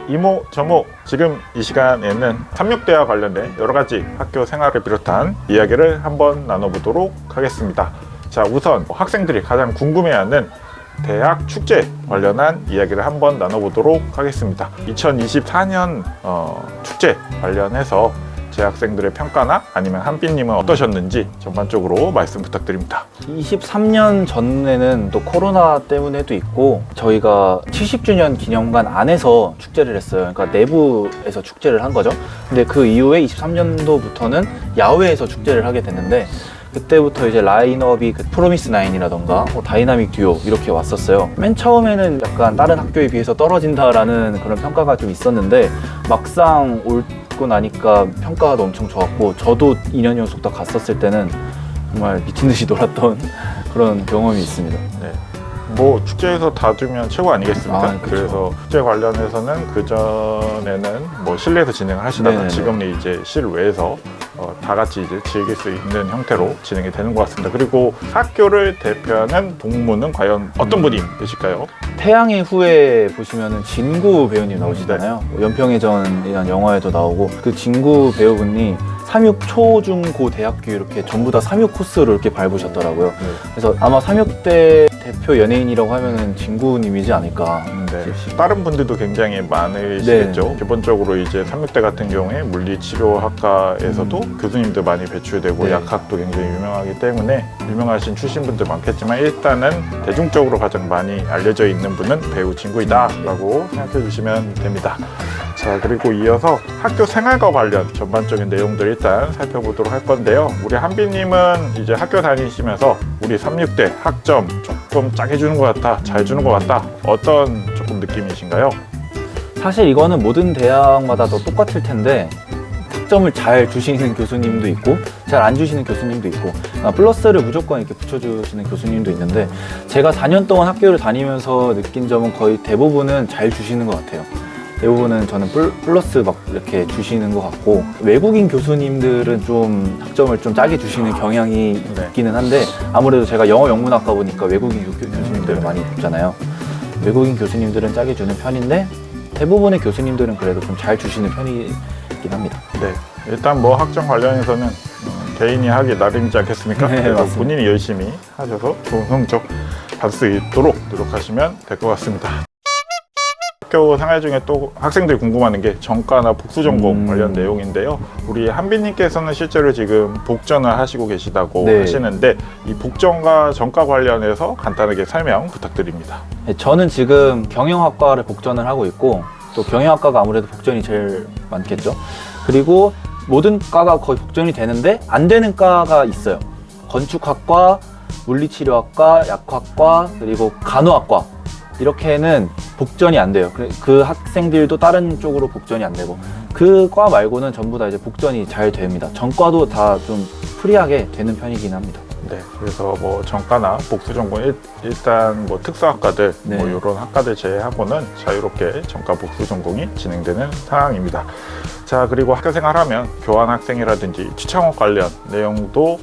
이모 저모, 지금 이 시간에는 삼육대와 관련된 여러가지 학교 생활을 비롯한 이야기를 한번 나눠보도록 하겠습니다. 자, 우선 학생들이 가장 궁금해하는 대학 축제 관련한 이야기를 한번 나눠보도록 하겠습니다. 2024년 축제 관련해서 재학생들의 평가나 아니면 한빈님은 어떠셨는지 전반적으로 말씀 부탁드립니다. 23년 전에는 또 코로나 때문에도 있고 저희가 70주년 기념관 안에서 축제를 했어요. 그러니까 내부에서 축제를 한 거죠. 근데 그 이후에 23년도부터는 야외에서 축제를 하게 됐는데 그때부터 이제 라인업이 프로미스 나인이라던가 다이나믹 듀오 이렇게 왔었어요. 맨 처음에는 약간 다른 학교에 비해서 떨어진다라는 그런 평가가 좀 있었는데 막상 고 나니까 평가가 엄청 좋았고, 저도 2년 연속 다 갔었을 때는 정말 미친 듯이 놀았던 그런 경험이 있습니다. 네. 뭐 축제에서 다 주면 최고 아니겠습니까? 그렇죠. 그래서 축제 관련해서는 그 전에는 뭐 실내에서 진행을 하시다가 네네네. 지금은 이제 실외에서 다 같이 이제 즐길 수 있는 형태로 진행이 되는 것 같습니다. 그리고 학교를 대표하는 동무는 과연 어떤 분이 계실까요? 태양의 후예 보시면은 진구 배우님 나오시잖아요. 연평의 전이라는 영화에도 나오고, 그 진구 배우분이 삼육 초중고 대학교 이렇게 전부 다 삼육 코스로 이렇게 밟으셨더라고요. 네. 그래서 아마 삼육대 대표 연예인이라고 하면은 진구님이지 않을까. 네. 다른 분들도 굉장히 많으시겠죠. 네. 기본적으로 이제 삼육대 같은 경우에 물리치료학과에서도 교수님들 많이 배출되고 네. 약학도 굉장히 유명하기 때문에 유명하신 출신분들 많겠지만 일단은 대중적으로 가장 많이 알려져 있는 분은 배우 진구이다라고 생각해 주시면 됩니다. 자, 그리고 이어서 학교 생활과 관련 전반적인 내용들 일단 살펴보도록 할 건데요. 우리 한빈님은 이제 학교 다니시면서 우리 삼육대 학점 조금 짜게 주는 것 같다, 잘 주는 것 같다, 어떤 조금 느낌이신가요? 사실 이거는 모든 대학마다 다 똑같을 텐데 학점을 잘 주시는 교수님도 있고 잘 안 주시는 교수님도 있고 플러스를 무조건 이렇게 붙여주시는 교수님도 있는데, 제가 4년 동안 학교를 다니면서 느낀 점은 거의 대부분은 잘 주시는 것 같아요. 대부분은 저는 플러스 막 이렇게 주시는 것 같고, 외국인 교수님들은 좀 학점을 좀 짜게 주시는 경향이 네. 있기는 한데, 아무래도 제가 영어 영문학과 보니까 외국인 교수님들을 많이 뵙잖아요. 외국인 교수님들은 짜게 주는 편인데 대부분의 교수님들은 그래도 좀 잘 주시는 편이긴 합니다. 네, 일단 뭐 학점 관련해서는 개인이 하기 나름이지 않겠습니까? 네, 그래서 맞습니다. 본인이 열심히 하셔서 좋은 성적 받을 수 있도록 노력하시면 될 것 같습니다. 학교 생활 중에 또 학생들이 궁금하는 게 전과나 복수 전공 관련 내용인데요. 우리 한빈님께서는 실제로 지금 복전을 하시고 계시다고 네. 하시는데, 이 복전과 전과 관련해서 간단하게 설명 부탁드립니다. 네, 저는 지금 경영학과를 복전을 하고 있고, 또 경영학과가 아무래도 복전이 제일 많겠죠. 그리고 모든 과가 거의 복전이 되는데 안 되는 과가 있어요. 건축학과, 물리치료학과, 약학과, 그리고 간호학과, 이렇게는 복전이 안 돼요. 그 학생들도 다른 쪽으로 복전이 안 되고, 그 과 말고는 전부 다 이제 복전이 잘 됩니다. 전과도 다 좀 프리하게 되는 편이긴 합니다. 네, 그래서 뭐 전과나 복수 전공 일단 뭐 특수학과들 네. 뭐 이런 학과들 제외하고는 자유롭게 전과 복수 전공이 진행되는 상황입니다. 자, 그리고 학교 생활하면 교환 학생이라든지 추천업 관련 내용도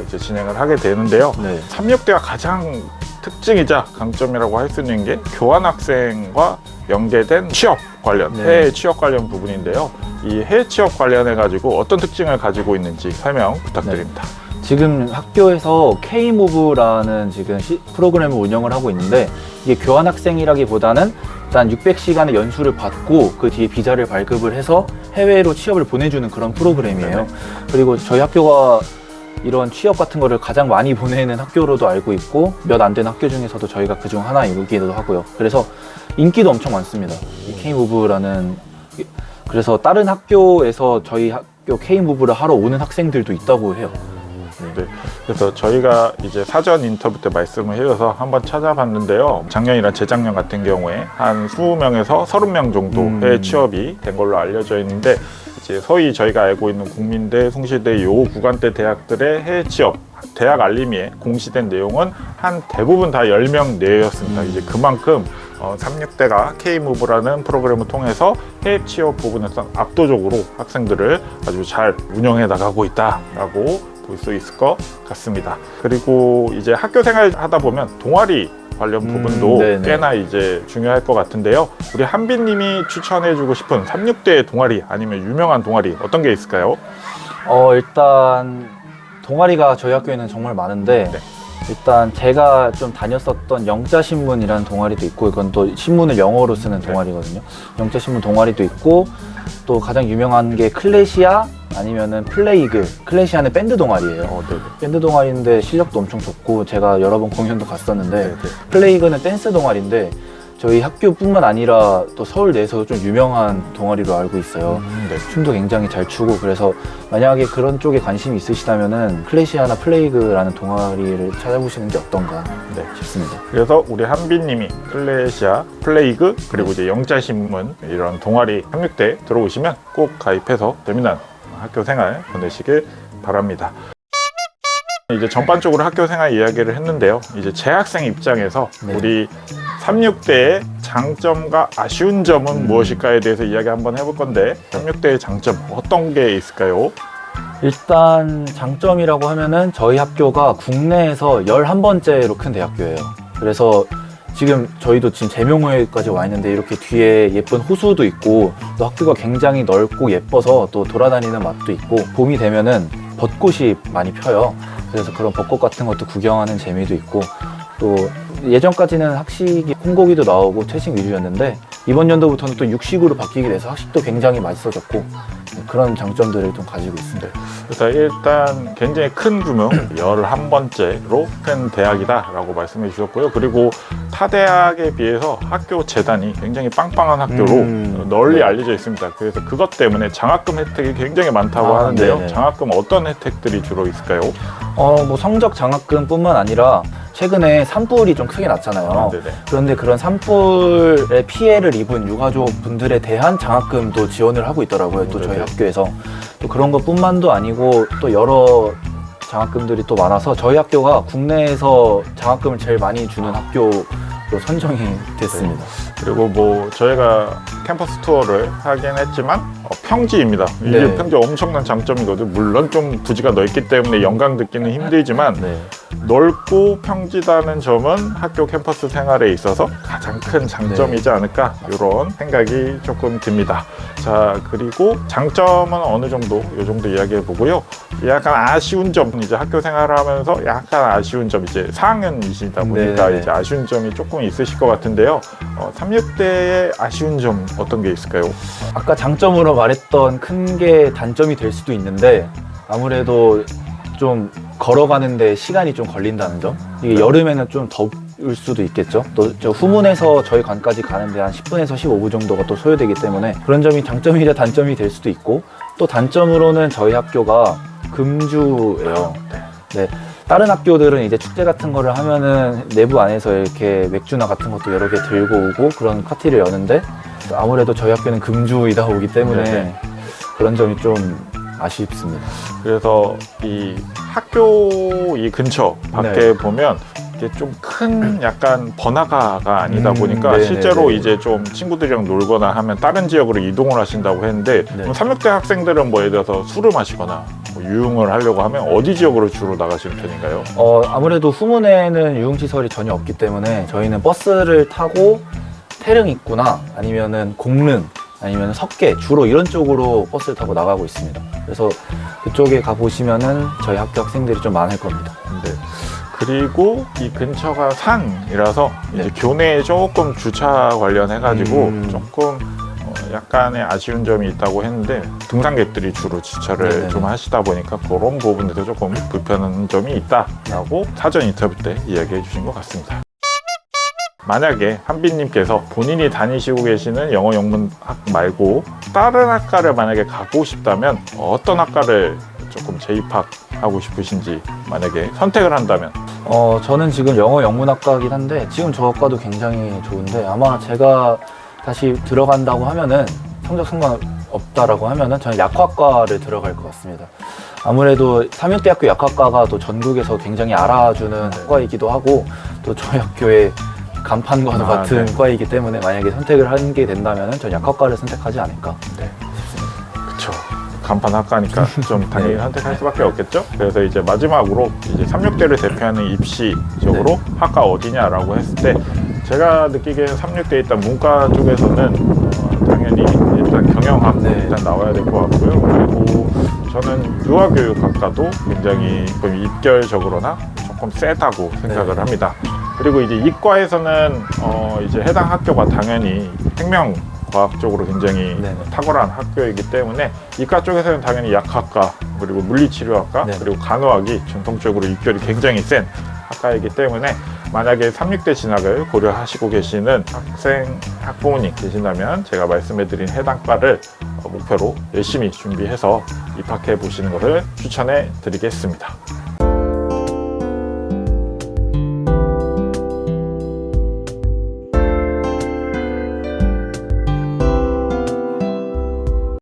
이제 진행을 하게 되는데요. 네. 삼육대가 가장 특징이자 강점이라고 할 수 있는 게 교환 학생과 연계된 취업 관련, 네. 해외 취업 관련 부분인데요. 이 해외 취업 관련해 가지고 어떤 특징을 가지고 있는지 설명 부탁드립니다. 지금 학교에서 K-Move라는 지금 프로그램을 운영을 하고 있는데, 이게 교환학생이라기보다는 일단 600시간의 연수를 받고 그 뒤에 비자를 발급을 해서 해외로 취업을 보내주는 그런 프로그램이에요. 네네. 그리고 저희 학교가 이런 취업 같은 거를 가장 많이 보내는 학교로도 알고 있고, 몇 안 되는 학교 중에서도 저희가 그중 하나이기도 하고요. 그래서 인기도 엄청 많습니다. 이 K-Move라는, 그래서 다른 학교에서 저희 학교 K-Move를 하러 오는 학생들도 있다고 해요. 네, 그래서 저희가 이제 사전 인터뷰 때 말씀을 해줘서 한번 찾아봤는데요. 작년이나 재작년 같은 경우에 한 20명에서 30명 정도 해외 취업이 된 걸로 알려져 있는데, 이제 소위 저희가 알고 있는 국민대, 숭실대 요 구간대 대학들의 해외 취업 대학 알림이에 공시된 내용은 한 대부분 다 10명 내였습니다. 이제 그만큼 삼육대가 K-Move라는 프로그램을 통해서 해외 취업 부분에서 압도적으로 학생들을 아주 잘 운영해 나가고 있다라고 볼 수 있을 것 같습니다. 그리고 이제 학교 생활 하다 보면 동아리 관련 부분도 네네. 꽤나 이제 중요할 것 같은데요. 우리 한빈님이 추천해주고 싶은 36대 동아리 아니면 유명한 동아리 어떤 게 있을까요? 일단 동아리가 저희 학교에는 정말 많은데 네. 일단 제가 좀 다녔었던 영자신문이라는 동아리도 있고, 이건 또 신문을 영어로 쓰는 동아리거든요. 영자신문 동아리도 있고, 또 가장 유명한 게 클래시아 아니면은 플레이그. 클래시아는 밴드 동아리예요. 네네. 밴드 동아리인데 실력도 엄청 좋고 제가 여러 번 공연도 갔었는데, 네네. 플레이그는 댄스 동아리인데 저희 학교뿐만 아니라 또 서울 내에서도 좀 유명한 동아리로 알고 있어요. 네. 춤도 굉장히 잘 추고, 그래서 만약에 그런 쪽에 관심이 있으시다면은 클래시아나 플레이그라는 동아리를 찾아보시는 게 어떤가 네. 싶습니다. 그래서 우리 한빈님이 클래시아, 플레이그, 그리고 이제 영자신문 이런 동아리 36대 들어오시면 꼭 가입해서 재미난 학교 생활 보내시길 바랍니다. 이제 전반적으로 학교 생활 이야기를 했는데요. 이제 재학생 입장에서 네. 우리 36대의 장점과 아쉬운 점은 무엇일까에 대해서 이야기 한번 해볼 건데, 36대의 장점 어떤 게 있을까요? 일단 장점이라고 하면은 저희 학교가 국내에서 11번째로 큰 대학교예요. 그래서 지금 저희도 지금 제명호에까지 와 있는데 이렇게 뒤에 예쁜 호수도 있고, 또 학교가 굉장히 넓고 예뻐서 또 돌아다니는 맛도 있고, 봄이 되면은 벚꽃이 많이 펴요. 그래서 그런 벚꽃 같은 것도 구경하는 재미도 있고, 또 예전까지는 학식이 콩고기도 나오고 퇴식 위주였는데 이번 연도부터는 또 육식으로 바뀌게 돼서 학식도 굉장히 맛있어졌고, 그런 장점들을 좀 가지고 있습니다. 그래서 일단 굉장히 큰 규모 11번째로 큰 대학이다라고 말씀해 주셨고요. 그리고 타 대학에 비해서 학교 재단이 굉장히 빵빵한 학교로 널리 네. 알려져 있습니다. 그래서 그것 때문에 장학금 혜택이 굉장히 많다고 하는데요. 네네. 장학금 어떤 혜택들이 주로 있을까요? 뭐 성적 장학금뿐만 아니라 최근에 산불이 좀 크게 났잖아요. 네네. 그런데 그런 산불에 피해를 입은 유가족 분들에 대한 장학금도 지원을 하고 있더라고요. 또 저희 네네. 학교에서. 또 그런 것뿐만도 아니고 또 여러 장학금들이 또 많아서 저희 학교가 국내에서 장학금을 제일 많이 주는 학교로 선정이 됐습니다. 그리고 뭐 저희가 캠퍼스 투어를 하긴 했지만 평지입니다. 이게 네. 평지 엄청난 장점이거든요. 물론 좀 부지가 넓기 때문에 영광 듣기는 힘들지만 네. 넓고 평지다는 점은 학교 캠퍼스 생활에 있어서 가장 큰 장점이지 않을까, 이런 생각이 조금 듭니다. 자, 그리고 장점은 어느 정도 이 정도 이야기해 보고요. 약간 아쉬운 점, 이제 학교 생활을 하면서 약간 아쉬운 점, 이제 4학년이시다 보니까 네네. 이제 아쉬운 점이 조금 있으실 것 같은데요. 36대의 아쉬운 점 어떤 게 있을까요? 아까 장점으로 말했던 큰 게 단점이 될 수도 있는데, 아무래도 좀 걸어가는데 시간이 좀 걸린다는 점. 이게 여름에는 좀 더울 수도 있겠죠. 또 저 후문에서 저희 관까지 가는데 한 10분에서 15분 정도가 또 소요되기 때문에 그런 점이 장점이자 단점이 될 수도 있고, 또 단점으로는 저희 학교가 금주예요. 네. 다른 학교들은 이제 축제 같은 거를 하면은 내부 안에서 이렇게 맥주나 같은 것도 여러 개 들고 오고 그런 파티를 여는데, 아무래도 저희 학교는 금주이다 보기 때문에 네네. 그런 점이 좀 아쉽습니다. 그래서 이 학교 이 근처 밖에 네. 보면 이게 좀 큰 약간 번화가가 아니다 보니까 네네네. 실제로 이제 좀 친구들이랑 놀거나 하면 다른 지역으로 이동을 하신다고 했는데, 네. 36대 학생들은 뭐 예를 들어서 술을 마시거나 뭐 유흥을 하려고 하면 어디 지역으로 주로 나가시는 편인가요? 아무래도 후문에는 유흥시설이 전혀 없기 때문에 저희는 버스를 타고 태릉 입구나 아니면은 공릉 아니면 석계, 주로 이런 쪽으로 버스를 타고 나가고 있습니다. 그래서 그쪽에 가보시면은 저희 학교 학생들이 좀 많을 겁니다. 네. 그리고 이 근처가 산이라서 네. 이제 교내에 조금 주차 관련해가지고 조금 약간의 아쉬운 점이 있다고 했는데, 등산객들이 주로 주차를 네네네. 좀 하시다 보니까 그런 부분에서 조금 불편한 점이 있다라고 사전 인터뷰 때 이야기해 주신 것 같습니다. 만약에 한빈님께서 본인이 다니시고 계시는 영어 영문학 말고 다른 학과를 만약에 가고 싶다면 어떤 학과를 조금 재입학하고 싶으신지 만약에 선택을 한다면? 저는 지금 영어 영문학과이긴 한데 지금 저 학과도 굉장히 좋은데, 아마 제가 다시 들어간다고 하면은 성적 상관없다라고 하면은 저는 약학과를 들어갈 것 같습니다. 아무래도 삼육대학교 약학과가 또 전국에서 굉장히 알아주는 학과이기도 하고, 또 저희 학교의 간판과도 같은 네. 과이기 때문에 만약에 선택을 하게 된다면 전 약학과를 선택하지 않을까. 그쵸. 간판 학과니까 좀 당연히 선택할 수밖에 없겠죠. 그래서 이제 마지막으로 이제 36대를 대표하는 입시적으로 학과 어디냐라고 했을 때 제가 느끼기에는 36대 일단 문과 쪽에서는 당연히 일단 경영학 일단 나와야 될 것 같고요. 그리고 저는 유아교육학과도 굉장히 좀 입결적으로나 조금 세다고 생각을 합니다. 그리고 이제 이과에서는 이제 해당 학교가 당연히 생명과학 쪽으로 굉장히 탁월한 학교이기 때문에 이과 쪽에서는 당연히 약학과 그리고 물리치료학과 그리고 간호학이 전통적으로 입결이 굉장히 센 학과이기 때문에 만약에 36대 진학을 고려하시고 계시는 학부모님 계신다면 제가 말씀해드린 해당 과를 목표로 열심히 준비해서 입학해 보시는 것을 추천해 드리겠습니다.